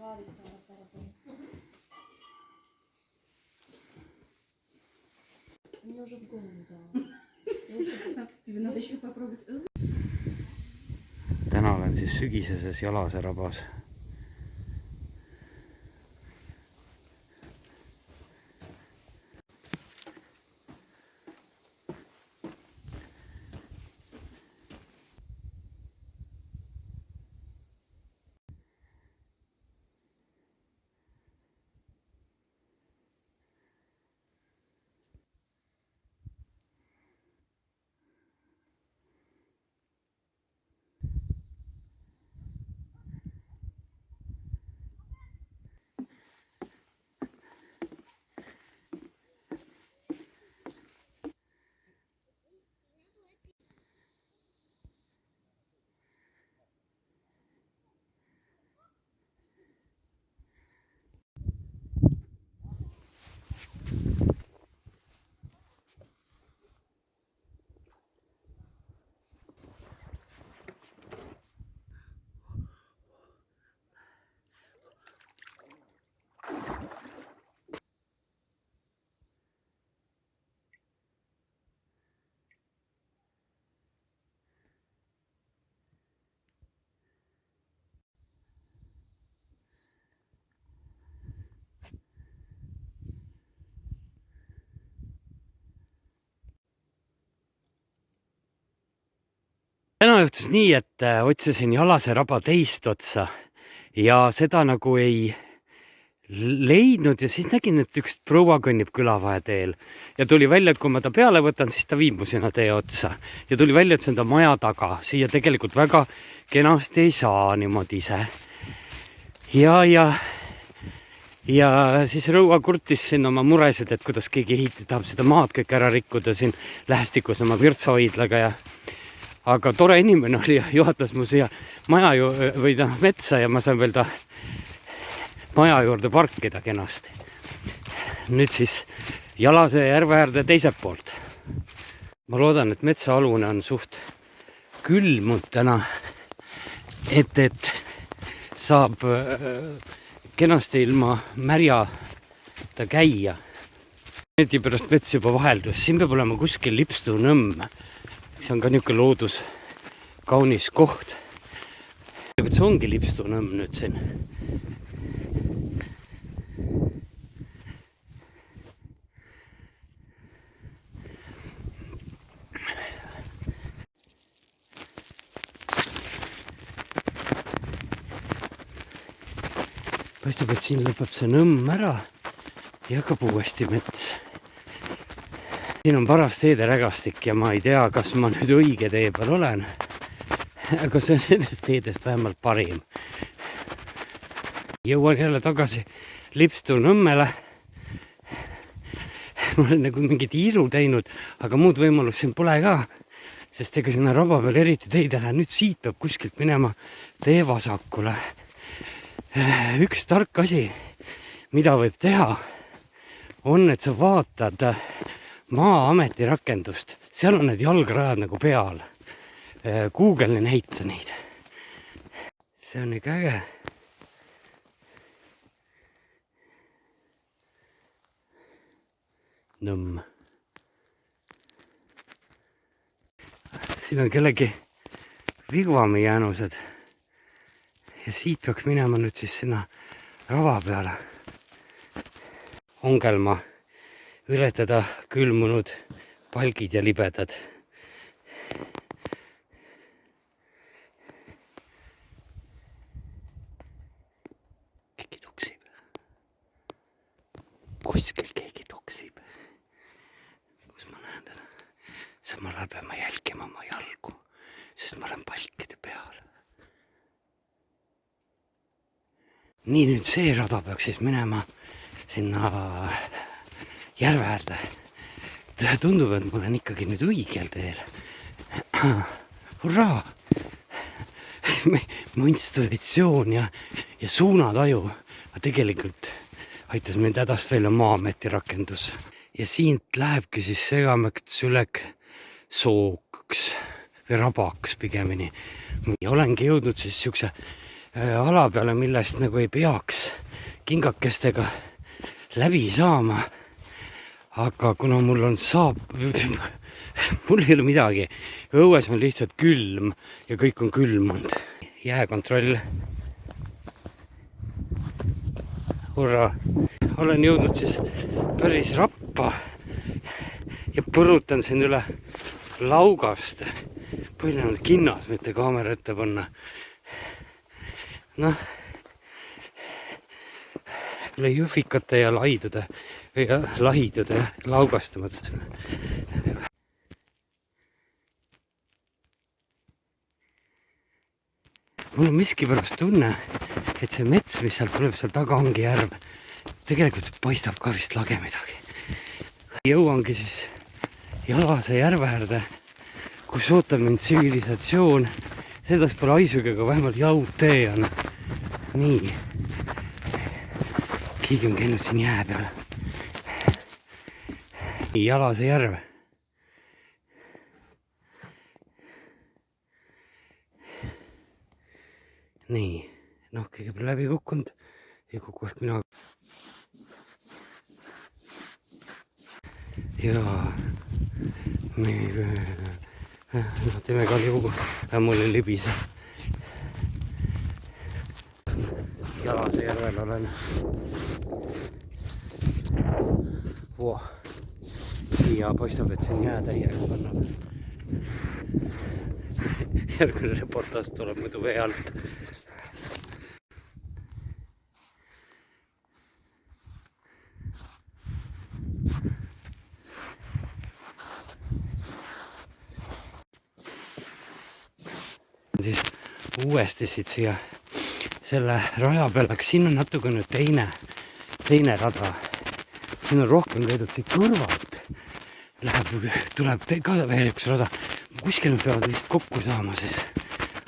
Мне уже в голову дала. Тебе надо еще попробовать. Täna olen siis sügiseses Jalase rabas. Täna juhtus nii, et otsisin Jalase raba teist otsa ja seda nagu ei leidnud ja siis nägin, et üks proua kõnnib külavaheteel ja tuli välja, et kui ma ta peale võtan, siis ta viib mu sinna tee otsa ja tuli välja, et see on ta maja taga. Siia tegelikult väga kenasti ei saa niimoodi ise. Ja siis rõua kurtis siin oma muresid, et kuidas keegi tahab seda maad kõik ära rikkuda siin lähestikus oma virtsahoidlaga aga tore inimene oli ja juhatas mu siia maja või metsa ja ma sain veel ta maja juurde parkida kenasti. Nüüd siis Jalase järve äärde teiselt poolt. Ma loodan, et metsaalune on suht külmunud täna, et saab kenasti ilma märja ta käia. Nüüd pärast mets juba vaheldus. Siin peab olema kuskil Lipstu nõmm. See on ka niisugune loodus kaunis koht. See ongi Lipstu nõmm nüüd siin. Paistab, et siin lõpeb see nõmm ära ja hakkab uuesti mets. Siin on paras teede rägastik ja ma ei tea, kas ma nüüd õige tee peal olen. Aga see on nendest teedest vähemalt parim. Jõuan jälle tagasi Lipstu nõmmele. Ma olen nagu mingi tiiru teinud, aga muud võimalust siin pole ka. Sest ega sinna raba peal eriti teid ei lähe. Nüüd siit peab kuskilt minema tee vasakule. Üks tark asi, mida võib teha, on, et sa vaatad Maa-ameti rakendust. Seal on need jalgrajad nagu peal. Google'i näita neid. See on ikka äge. Nõmm. Siin on kellegi vigvami jäänused. Ja siit peaks minema nüüd siis sinna rava peale. Ongelma ületada külmunud palgid ja libedad. Keegi toksib. Kuskil keegi toksib. Kus ma näen teda? Samal ajal pean ma jälgima oma jalgu, sest ma olen palkide peal. Nii, nüüd see rada peaks siis minema sinna järve äärde. Tundub, et ma olen ikkagi nüüd õigel teel. Hurraa! Mu intuitsioon ja suunataju tegelikult aitas mind hädast välja Maa-ameti rakendus. Ja siit lähebki siis Segamäkt Sülek sooks või rabaks pigemini. Ja olengi jõudnud siis siukse ala peale, millest nagu ei peaks kingakestega läbi saama. Aga kuna mul on mul ei ole midagi, õues on lihtsalt külm ja kõik on külmunud. Jääkontroll. Hurra! Olen jõudnud siis päris rappa ja põrutan siin üle laugast. Põhiline on kinnas, mitte kaamera ette panna. Noh, üle jõhvikate ja laidude laugast mõtlesin. Mul on miskipärast tunne, et see mets, mis sealt tuleb, seal taga ongi järv. Tegelikult paistab ka vist lage midagi. Jõuangi siis Jalase järve äärde, kus ootab mind tsivilisatsioon. Sedas pole aisugi, aga vähemalt jautee on. Nii. Keegi on käinud siin jää peal. Jalase järv. Nii, noh, kõigepealt läbi kukkunud ja kukku ehk mina. Jaa, teeme kaljugu, mul ei libise. Jalase järvel olen. Ja paistab, et siin jää täiega kannab. Järgmine reportaas tuleb muidu vee alt. Siis uuesti siit siia selle raja peal, aga siin on natukene teine rada. Siin on rohkem käidud siit kõrvalt. Tuleb ka veel üks rada. Kuskil nad peavad vist kokku saama siis.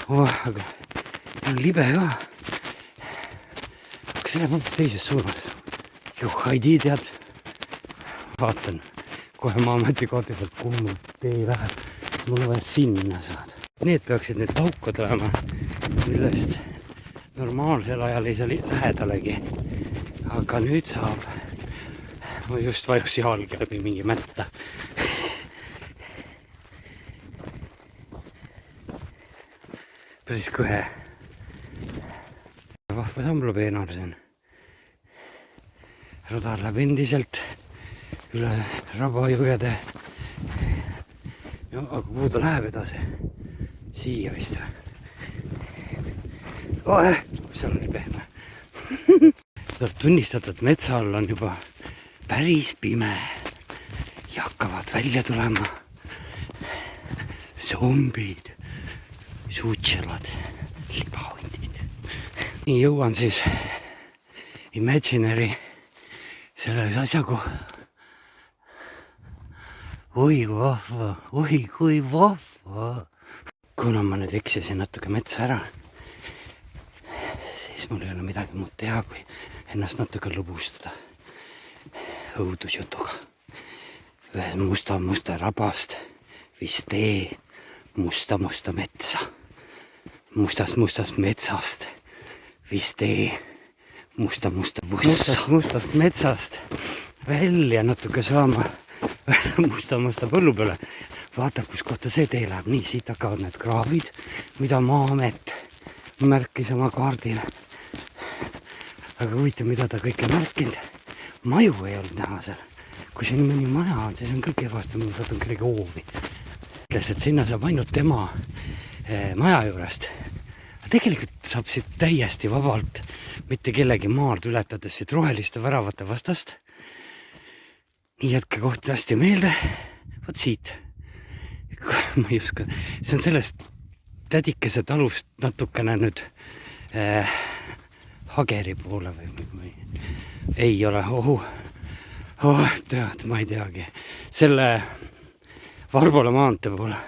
Aga see on libe ka. Aga see läheb teises suunas. Haidi tead. Vaatan kohe Maa-ameti kaardi pealt, kuhu mul tee läheb. Siis mul on vaja sinna saada. Need peaksid need laukad olema, millest normaalsel ajal ei saa lähedalegi. Aga nüüd saab. Ma just vajus jalgi läbi mingi mätta. Päris kõhe. Vahva samblapeenar siin. Radar läheb endiselt üle Rabajõgede. Ja, aga kuhu ta läheb edasi? Siia vist või? Seal oli pehme. Tuleb tunnistada, et metsa all on juba päris pime ja hakkavad välja tulema zombid, suutselad, libahundid. Nii jõuan siis Imaginary selles asjagu. Oi kui vahva. Kuna ma nüüd eksisin natuke metsa ära, siis mul ei ole midagi muud teha, kui ennast natuke lõbustada õudusjutuga. Ühes musta rabast viis tee musta metsa. Mustast metsast viis tee musta vussa. Mustast metsast välja natuke saama musta põllu peale. Vaatab, kus kohta see tee läheb. Nii, siit hakkavad need kraavid, mida Maa-amet märkis oma kaardile. Aga huvitav, mida ta kõike märkinud. Maju ei olnud näha seal. Kui siin mõni maja on, siis on küll kehvasti, mul satun kellegi hoovi. Ütles, et sinna saab ainult tema maja juurest. Tegelikult saab siit täiesti vabalt, mitte kellegi maalt ületades siit roheliste väravate vastast. Nii jätke kohti hästi meelde. Võt siit. Ma ei uska. See on sellest tädikese talust natukene nüüd Hageri poole või ei ole. Tead, ma ei teagi. Selle Varbola maantee poole.